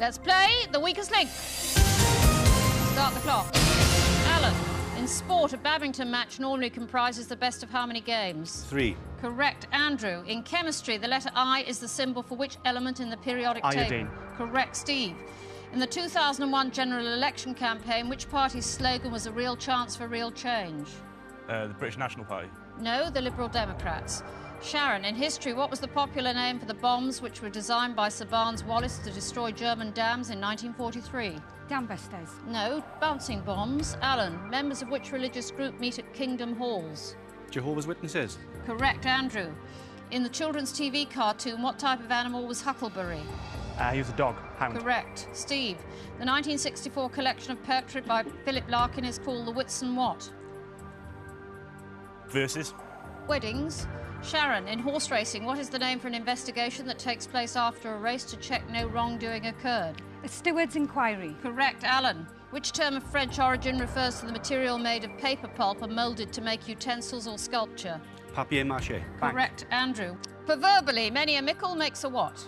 Let's play the weakest link. Start the clock. Alan, in sport, a badminton match normally comprises the best of how many games? 3. Correct. Andrew, in chemistry, the letter I is the symbol for which element in the periodic Iodine. table? Correct. Steve, in the 2001 general election campaign, which party's slogan was a real chance for real change? The British National Party. No, the Liberal Democrats. Sharon, in history, what was the popular name for the bombs which were designed by Sir Barnes Wallis to destroy German dams in 1943? Dambusters. No, bouncing bombs. Alan, members of which religious group meet at Kingdom Halls? Jehovah's Witnesses. Correct. Andrew, in the children's TV cartoon, what type of animal was Huckleberry? He was a dog. Hound. Correct. Steve, the 1964 collection of poetry by Philip Larkin is called The Whitsun what? Versus. Weddings. Sharon, in horse racing, what is the name for an investigation that takes place after a race to check no wrongdoing occurred? A steward's inquiry. Correct. Alan, which term of French origin refers to the material made of paper pulp and moulded to make utensils or sculpture? Papier-mâché. Correct. Andrew, proverbially, many a mickle makes a what?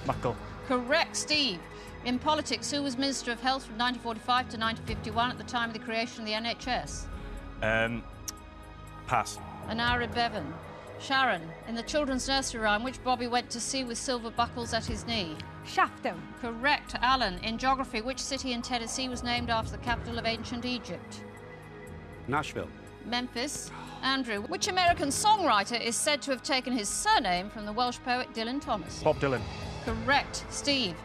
Muckle. Correct. Steve, in politics, who was Minister of Health from 1945 to 1951 at the time of the creation of the NHS? Pass. Anara Bevan. Sharon, in the children's nursery rhyme, which Bobby went to sea with silver buckles at his knee? Shafto. Correct. Alan, in geography, which city in Tennessee was named after the capital of ancient Egypt? Nashville. Memphis. Andrew, which American songwriter is said to have taken his surname from the Welsh poet Dylan Thomas? Bob Dylan. Correct. Steve,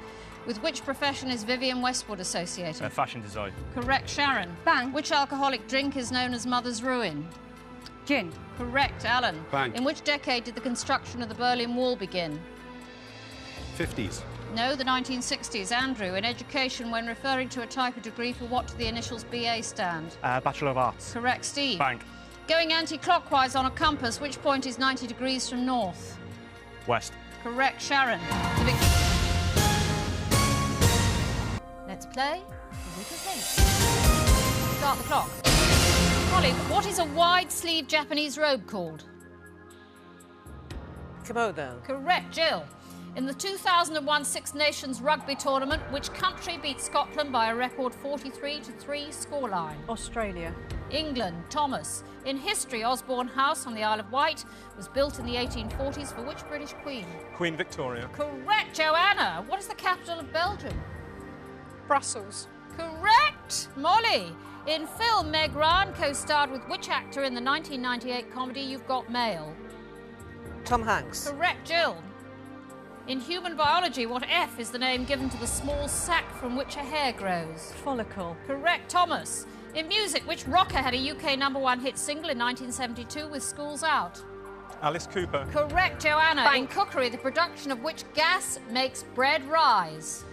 with which profession is Vivienne Westwood associated? Fashion design. Correct. Sharon, Bang. which alcoholic drink is known as Mother's Ruin? Gin. Correct. Alan, Bang. in which decade did the construction of the Berlin Wall begin? 50s. No, the 1960s. Andrew, in education, when referring to a type of degree, for what do the initials BA stand? Bachelor of Arts. Correct. Steve, Bank. going anti-clockwise on a compass, which point is 90 degrees from north? West. Correct. Sharon, let's play the weakest link. Start the clock. Holly, what is a wide-sleeved Japanese robe called? Kimono. Correct. Jill, in the 2001 Six Nations rugby tournament, which country beat Scotland by a record 43-3 scoreline? Australia. England. Thomas, in history, Osborne House on the Isle of Wight was built in the 1840s for which British queen? Queen Victoria. Correct. Joanna, what is the capital of Belgium? Brussels. Correct. Molly, in film, Meg Ryan co-starred with which actor in the 1998 comedy You've Got Mail? Tom Hanks. Correct. Jill, in human biology, what F is the name given to the small sac from which a hair grows? Follicle. Correct. Thomas, in music, which rocker had a UK #1 hit single in 1972 with Schools Out? Alice Cooper. Correct. Joanna, Bang. in cookery, the production of which gas makes bread rise?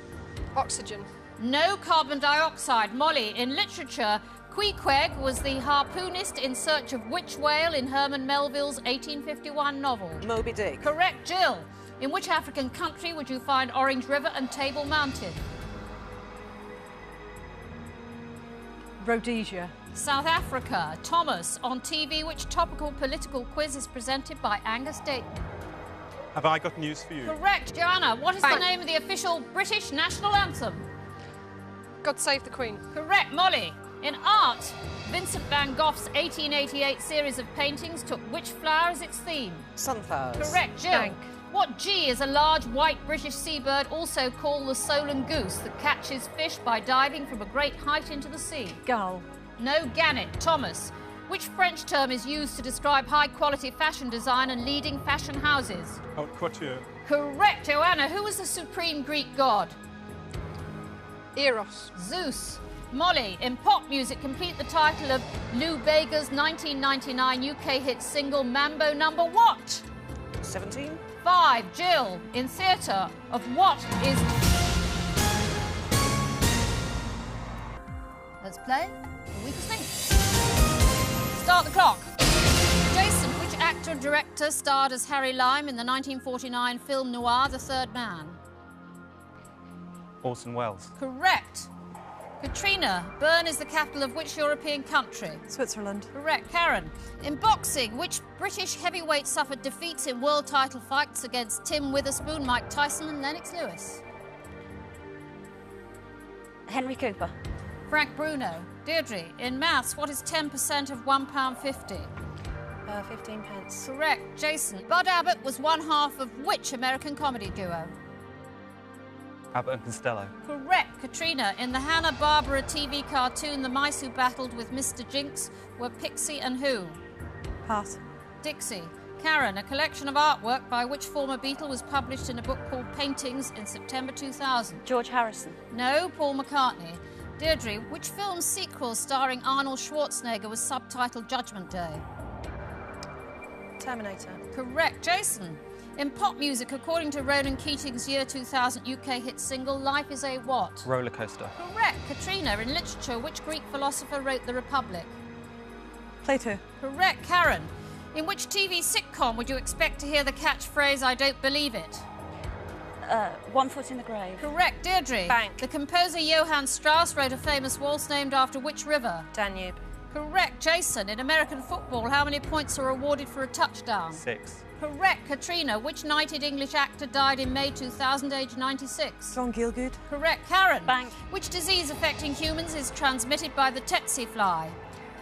Oxygen. No carbon dioxide. Molly, in literature, Queequeg was the harpoonist in search of which whale in Herman Melville's 1851 novel? Moby Dick. Correct. Jill, in which African country would you find Orange River and Table Mountain? Rhodesia. South Africa. Thomas, on TV, which topical political quiz is presented by Angus Dayton? Have I got news for you? Correct. Joanna, what is the Bang. name of the official British national anthem? God Save the Queen. Correct. Molly, in art, Vincent van Gogh's 1888 series of paintings took which flower as its theme? Sunflowers. Correct. Jill, Bank. what G is a large white British seabird also called the solan goose that catches fish by diving from a great height into the sea? Gull. No gannet. Thomas, which French term is used to describe high-quality fashion design and leading fashion houses? Haute couture. Correct. Joanna, who was the supreme Greek god? Eros. Zeus. Molly, in pop music, complete the title of Lou Bega's 1999 UK hit single Mambo Number what? 17. 5. Jill, in theatre, of what is... Let's play the weakest link. Start the clock. Jason, which actor and director starred as Harry Lime in the 1949 film noir The Third Man? Orson Welles. Correct. Katrina, Bern is the capital of which European country? Switzerland. Correct. Karen, in boxing, which British heavyweight suffered defeats in world title fights against Tim Witherspoon, Mike Tyson and Lennox Lewis? Henry Cooper. Frank Bruno. Deirdre, in maths, what is 10% of £1.50? 15 pence. Correct. Jason, Bud Abbott was one half of which American comedy duo? Abbott and Costello. Correct. Katrina, in the Hanna-Barbera TV cartoon, the mice who battled with Mr. Jinx were Pixie and who? Pass. Dixie. Karen, a collection of artwork by which former Beatle was published in a book called Paintings in September 2000. George Harrison. No, Paul McCartney. Deirdre, which film's sequel starring Arnold Schwarzenegger was subtitled Judgment Day? Terminator. Correct. Jason, in pop music, according to Ronan Keating's year 2000 UK hit single, Life is a what? Roller coaster. Correct. Katrina, in literature, which Greek philosopher wrote The Republic? Plato. Correct. Karen, in which TV sitcom would you expect to hear the catchphrase, I don't believe it? One Foot in the Grave. Correct. Deirdre, Bank. the composer Johann Strauss wrote a famous waltz named after which river? Danube. Correct. Jason, in American football, how many points are awarded for a touchdown? 6. Correct. Katrina, which knighted English actor died in May 2000, aged 96? John Gielgud. Correct. Karen, Bank. which disease affecting humans is transmitted by the tsetse fly?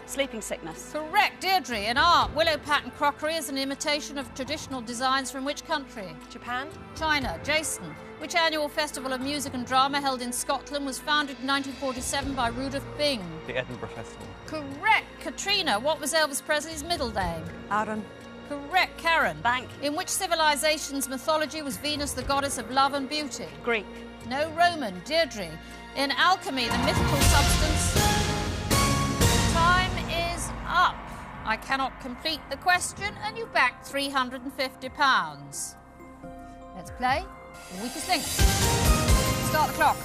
Sleeping sickness. Correct. Deirdre, in art, willow pattern crockery is an imitation of traditional designs from which country? Japan. China. Jason, which annual festival of music and drama held in Scotland was founded in 1947 by Rudolph Bing? The Edinburgh Festival. Correct. Katrina, what was Elvis Presley's middle name? Aaron. Correct. Karen, Bank. in which civilization's mythology was Venus the goddess of love and beauty? Greek. No, Roman. Deirdre, in alchemy, the mythical substance... Time is up. I cannot complete the question, and you back £350. Let's play the weakest link. Start the clock.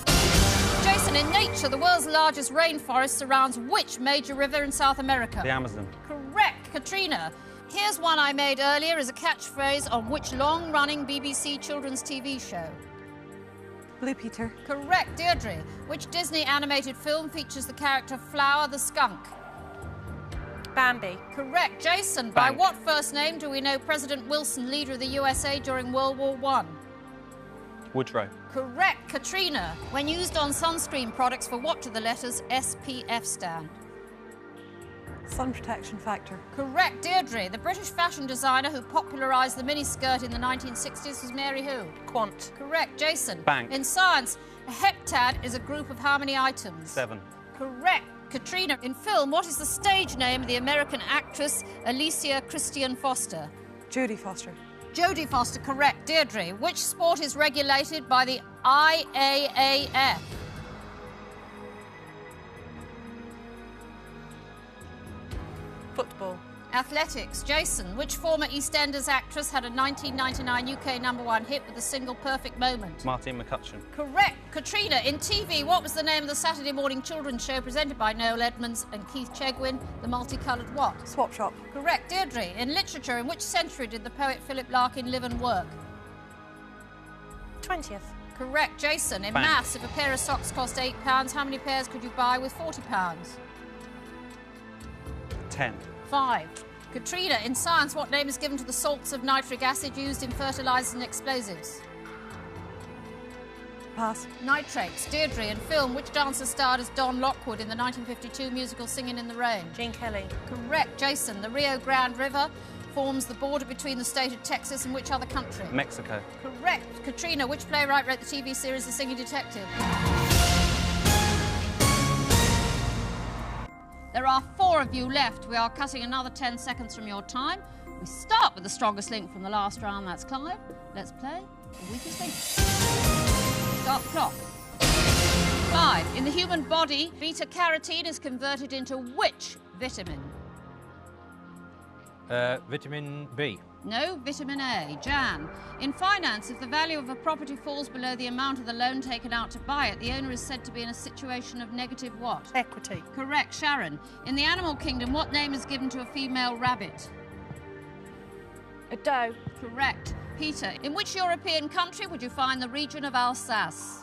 Jason, in nature, the world's largest rainforest surrounds which major river in South America? The Amazon. Correct. Katrina, here's one I made earlier as a catchphrase on which long-running BBC children's TV show? Blue Peter. Correct. Deirdre, which Disney animated film features the character Flower the skunk? Bambi. Correct. Jason, by Bank. what first name do we know President Wilson, leader of the USA during World War I? Woodrow. Correct. Katrina, when used on sunscreen products, for what do the letters SPF stand? Sun protection factor. Correct. Deirdre, the British fashion designer who popularised the miniskirt in the 1960s was Mary who? Quant. Correct. Jason, Bank. in science, a heptad is a group of how many items? 7. Correct. Katrina, in film, what is the stage name of the American actress Alicia Christian Foster? Jodie Foster. Jodie Foster, correct. Deirdre, which sport is regulated by the IAAF? Football. Athletics. Jason, which former EastEnders actress had a 1999 UK #1 hit with the single Perfect Moment? Martine McCutcheon. Correct. Katrina, in TV, what was the name of the Saturday morning children's show presented by Noel Edmonds and Keith Chegwin, The Multicoloured What? Swap shop. Correct. Deirdre, in literature, in which century did the poet Philip Larkin live and work? 20th. Correct. Jason, in Bank. maths, if a pair of socks cost £8, how many pairs could you buy with £40? 10. 5. Katrina, in science, what name is given to the salts of nitric acid used in fertilisers and explosives? Pass. Nitrates. Deirdre, in film, which dancer starred as Don Lockwood in the 1952 musical Singing in the Rain? Gene Kelly. Correct. Jason, the Rio Grande River forms the border between the state of Texas and which other country? Mexico. Correct. Katrina, which playwright wrote the TV series The Singing Detective? There are 4 of you left. We are cutting another 10 seconds from your time. We start with the strongest link from the last round, that's Clive. Let's play the weakest link. Start the clock. Clive, in the human body, beta-carotene is converted into which vitamin? Vitamin B. No, vitamin A. Jan, in finance, if the value of a property falls below the amount of the loan taken out to buy it, the owner is said to be in a situation of negative what? Equity. Correct. Sharon, in the animal kingdom, what name is given to a female rabbit? A doe. Correct. Peter, in which European country would you find the region of Alsace?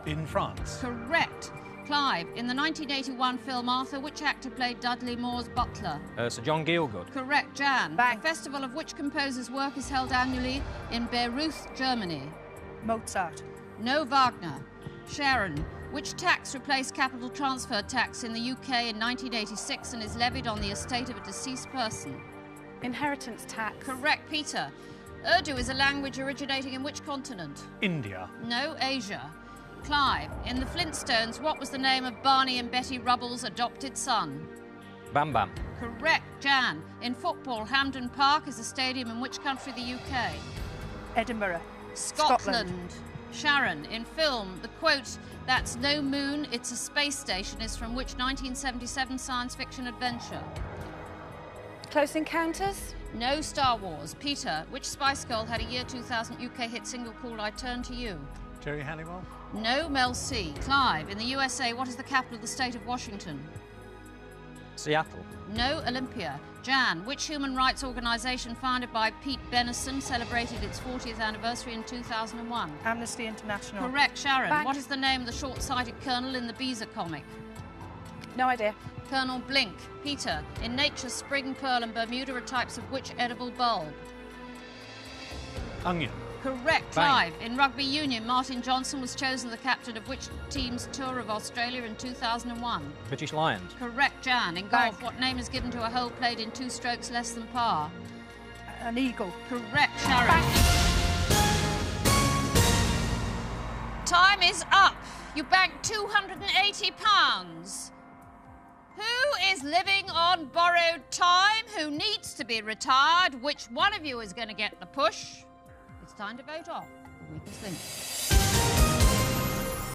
In France. Correct. Clive, in the 1981 film Arthur, which actor played Dudley Moore's butler? Sir John Gielgud. Correct. Jan, Bank. the festival of which composer's work is held annually in Bayreuth, Germany? Mozart. No, Wagner. Sharon, Which tax replaced capital transfer tax in the UK in 1986 and is levied on the estate of a deceased person? Inheritance tax. Correct, Peter. Urdu is a language originating in which continent? India. No, Asia. Clive, in the Flintstones, what was the name of Barney and Betty Rubble's adopted son? Bam Bam. Correct, Jan. In football, Hampden Park is a stadium in which country? The UK. Edinburgh. Scotland. Sharon, in film, the quote, "That's no moon, it's a space station," is from which 1977 science fiction adventure? Close Encounters. No, Star Wars. Peter, which Spice Girl had a year 2000 UK hit single called I Turn to You? Jerry Halliwell. No, Mel C. Clive, in the USA, what is the capital of the state of Washington? Seattle. No, Olympia. Jan, which human rights organisation founded by Pete Benison celebrated its 40th anniversary in 2001? Amnesty International. Correct, Sharon. Back. What is the name of the short-sighted colonel in the Beezer comic? No idea. Colonel Blink. Peter, in nature, spring, pearl and Bermuda are types of which edible bulb? Onion. Correct, Bang. Clive. In rugby union, Martin Johnson was chosen the captain of which team's tour of Australia in 2001? British Lions. Correct, Jan. In Bang. golf, what name is given to a hole played in 2 strokes less than par? An eagle. Correct, Sharon. Time is up. You banked £280. Who is living on borrowed time? Who needs to be retired? Which one of you is going to get the push? It's time to vote off the weakest link.